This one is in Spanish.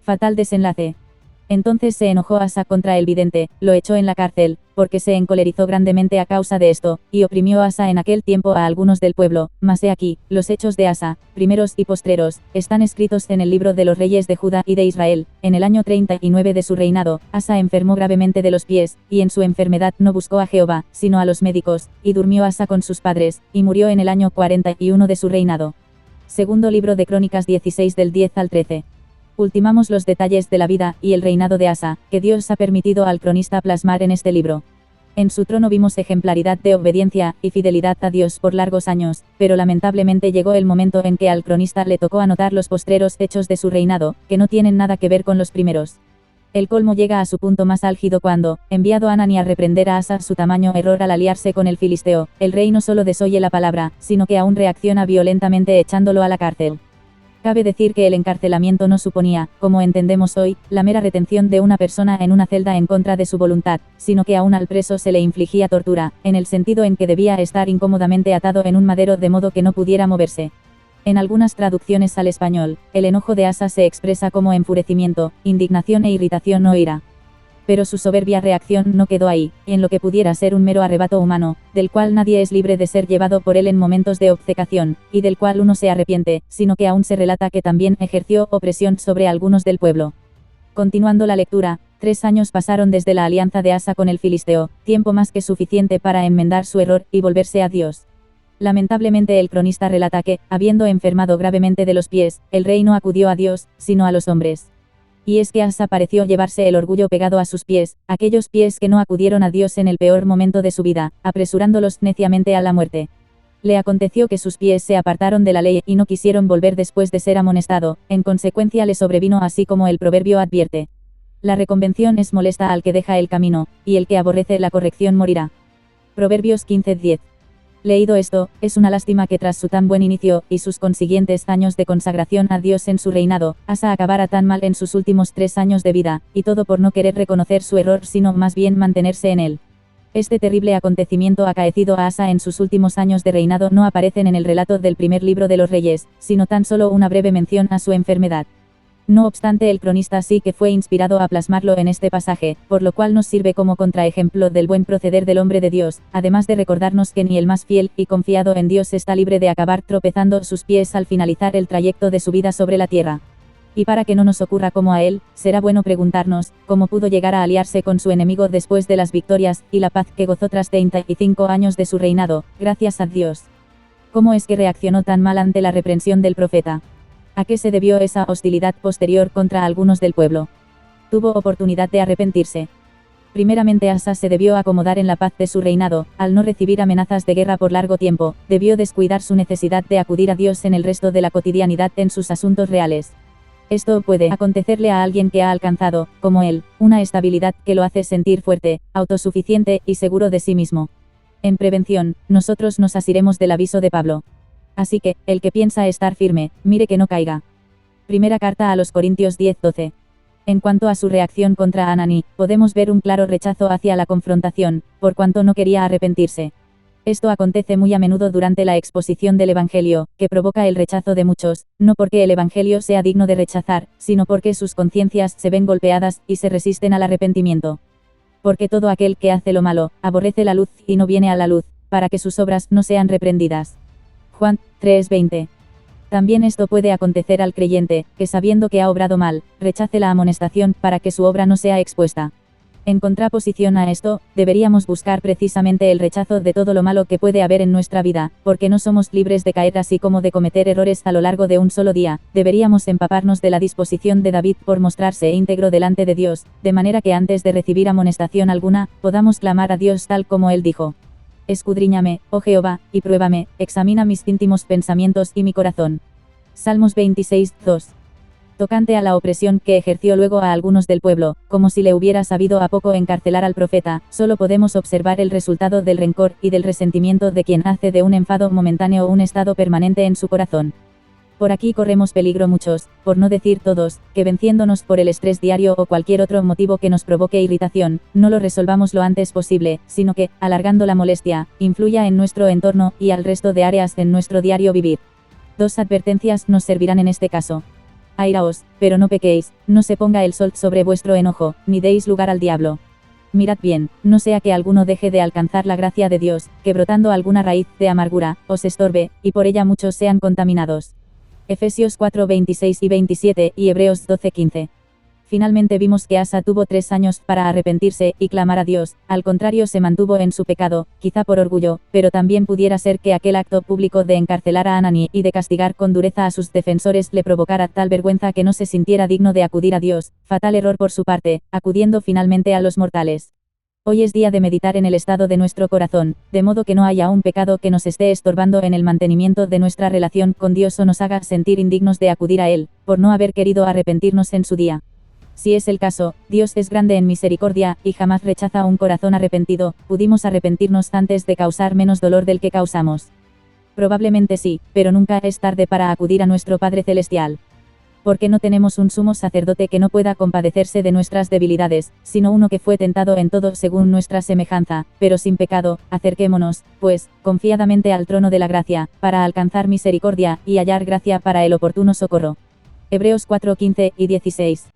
Fatal desenlace. Entonces se enojó Asa contra el vidente, lo echó en la cárcel, porque se encolerizó grandemente a causa de esto, y oprimió Asa en aquel tiempo a algunos del pueblo. Mas he aquí, los hechos de Asa, primeros y postreros, están escritos en el libro de los reyes de Judá y de Israel. En el año 39 de su reinado, Asa enfermó gravemente de los pies, y en su enfermedad no buscó a Jehová, sino a los médicos, y durmió Asa con sus padres, y murió en el año 41 de su reinado. Segundo libro de Crónicas 16 del 10 al 13. Ultimamos los detalles de la vida y el reinado de Asa, que Dios ha permitido al cronista plasmar en este libro. En su trono vimos ejemplaridad de obediencia y fidelidad a Dios por largos años, pero lamentablemente llegó el momento en que al cronista le tocó anotar los postreros hechos de su reinado, que no tienen nada que ver con los primeros. El colmo llega a su punto más álgido cuando, enviado Hanani a reprender a Asa su tamaño error al aliarse con el filisteo, el rey no solo desoye la palabra, sino que aún reacciona violentamente echándolo a la cárcel. Cabe decir que el encarcelamiento no suponía, como entendemos hoy, la mera retención de una persona en una celda en contra de su voluntad, sino que aún al preso se le infligía tortura, en el sentido en que debía estar incómodamente atado en un madero de modo que no pudiera moverse. En algunas traducciones al español, el enojo de Asa se expresa como enfurecimiento, indignación e irritación o ira. Pero su soberbia reacción no quedó ahí, en lo que pudiera ser un mero arrebato humano, del cual nadie es libre de ser llevado por él en momentos de obcecación, y del cual uno se arrepiente, sino que aún se relata que también ejerció opresión sobre algunos del pueblo. Continuando la lectura, 3 años pasaron desde la alianza de Asa con el filisteo, tiempo más que suficiente para enmendar su error y volverse a Dios. Lamentablemente el cronista relata que, habiendo enfermado gravemente de los pies, el rey no acudió a Dios, sino a los hombres. Y es que Asa pareció llevarse el orgullo pegado a sus pies, aquellos pies que no acudieron a Dios en el peor momento de su vida, apresurándolos neciamente a la muerte. Le aconteció que sus pies se apartaron de la ley y no quisieron volver después de ser amonestado, en consecuencia le sobrevino así como el proverbio advierte. La reconvención es molesta al que deja el camino, y el que aborrece la corrección morirá. Proverbios 15:10. Leído esto, es una lástima que tras su tan buen inicio, y sus consiguientes años de consagración a Dios en su reinado, Asa acabara tan mal en sus últimos 3 años de vida, y todo por no querer reconocer su error sino más bien mantenerse en él. Este terrible acontecimiento acaecido a Asa en sus últimos años de reinado no aparecen en el relato del primer libro de los Reyes, sino tan solo una breve mención a su enfermedad. No obstante, el cronista sí que fue inspirado a plasmarlo en este pasaje, por lo cual nos sirve como contraejemplo del buen proceder del hombre de Dios, además de recordarnos que ni el más fiel y confiado en Dios está libre de acabar tropezando sus pies al finalizar el trayecto de su vida sobre la tierra. Y para que no nos ocurra como a él, será bueno preguntarnos, ¿cómo pudo llegar a aliarse con su enemigo después de las victorias y la paz que gozó tras 35 años de su reinado, gracias a Dios? ¿Cómo es que reaccionó tan mal ante la reprensión del profeta? ¿A qué se debió esa hostilidad posterior contra algunos del pueblo? Tuvo oportunidad de arrepentirse. Primeramente Asa se debió acomodar en la paz de su reinado, al no recibir amenazas de guerra por largo tiempo, debió descuidar su necesidad de acudir a Dios en el resto de la cotidianidad en sus asuntos reales. Esto puede acontecerle a alguien que ha alcanzado, como él, una estabilidad que lo hace sentir fuerte, autosuficiente y seguro de sí mismo. En prevención, nosotros nos asiremos del aviso de Pablo. Así que, el que piensa estar firme, mire que no caiga. Primera carta a los Corintios 10:12. En cuanto a su reacción contra Hanani, podemos ver un claro rechazo hacia la confrontación, por cuanto no quería arrepentirse. Esto acontece muy a menudo durante la exposición del Evangelio, que provoca el rechazo de muchos, no porque el Evangelio sea digno de rechazar, sino porque sus conciencias se ven golpeadas y se resisten al arrepentimiento. Porque todo aquel que hace lo malo, aborrece la luz y no viene a la luz, para que sus obras no sean reprendidas. Juan 3:20. También esto puede acontecer al creyente, que sabiendo que ha obrado mal, rechace la amonestación para que su obra no sea expuesta. En contraposición a esto, deberíamos buscar precisamente el rechazo de todo lo malo que puede haber en nuestra vida, porque no somos libres de caer así como de cometer errores a lo largo de un solo día. Deberíamos empaparnos de la disposición de David por mostrarse íntegro delante de Dios, de manera que antes de recibir amonestación alguna, podamos clamar a Dios tal como él dijo. Escudriñame, oh Jehová, y pruébame, examina mis íntimos pensamientos y mi corazón. Salmos 26:2. Tocante a la opresión que ejerció luego a algunos del pueblo, como si le hubiera sabido a poco encarcelar al profeta, solo podemos observar el resultado del rencor y del resentimiento de quien hace de un enfado momentáneo un estado permanente en su corazón. Por aquí corremos peligro muchos, por no decir todos, que venciéndonos por el estrés diario o cualquier otro motivo que nos provoque irritación, no lo resolvamos lo antes posible, sino que, alargando la molestia, influya en nuestro entorno y al resto de áreas en nuestro diario vivir. 2 advertencias nos servirán en este caso. Airaos, pero no pequéis, no se ponga el sol sobre vuestro enojo, ni deis lugar al diablo. Mirad bien, no sea que alguno deje de alcanzar la gracia de Dios, que brotando alguna raíz de amargura, os estorbe, y por ella muchos sean contaminados. Efesios 4, 26 y 27, y Hebreos 12, 15. Finalmente vimos que Asa tuvo 3 años para arrepentirse y clamar a Dios, al contrario se mantuvo en su pecado, quizá por orgullo, pero también pudiera ser que aquel acto público de encarcelar a Hanani y de castigar con dureza a sus defensores le provocara tal vergüenza que no se sintiera digno de acudir a Dios, fatal error por su parte, acudiendo finalmente a los mortales. Hoy es día de meditar en el estado de nuestro corazón, de modo que no haya un pecado que nos esté estorbando en el mantenimiento de nuestra relación con Dios o nos haga sentir indignos de acudir a Él, por no haber querido arrepentirnos en su día. Si es el caso, Dios es grande en misericordia, y jamás rechaza un corazón arrepentido. ¿Pudimos arrepentirnos antes de causar menos dolor del que causamos? Probablemente sí, pero nunca es tarde para acudir a nuestro Padre Celestial. Porque no tenemos un sumo sacerdote que no pueda compadecerse de nuestras debilidades, sino uno que fue tentado en todo según nuestra semejanza, pero sin pecado. Acerquémonos, pues, confiadamente al trono de la gracia, para alcanzar misericordia, y hallar gracia para el oportuno socorro. Hebreos 4, 15 y 16.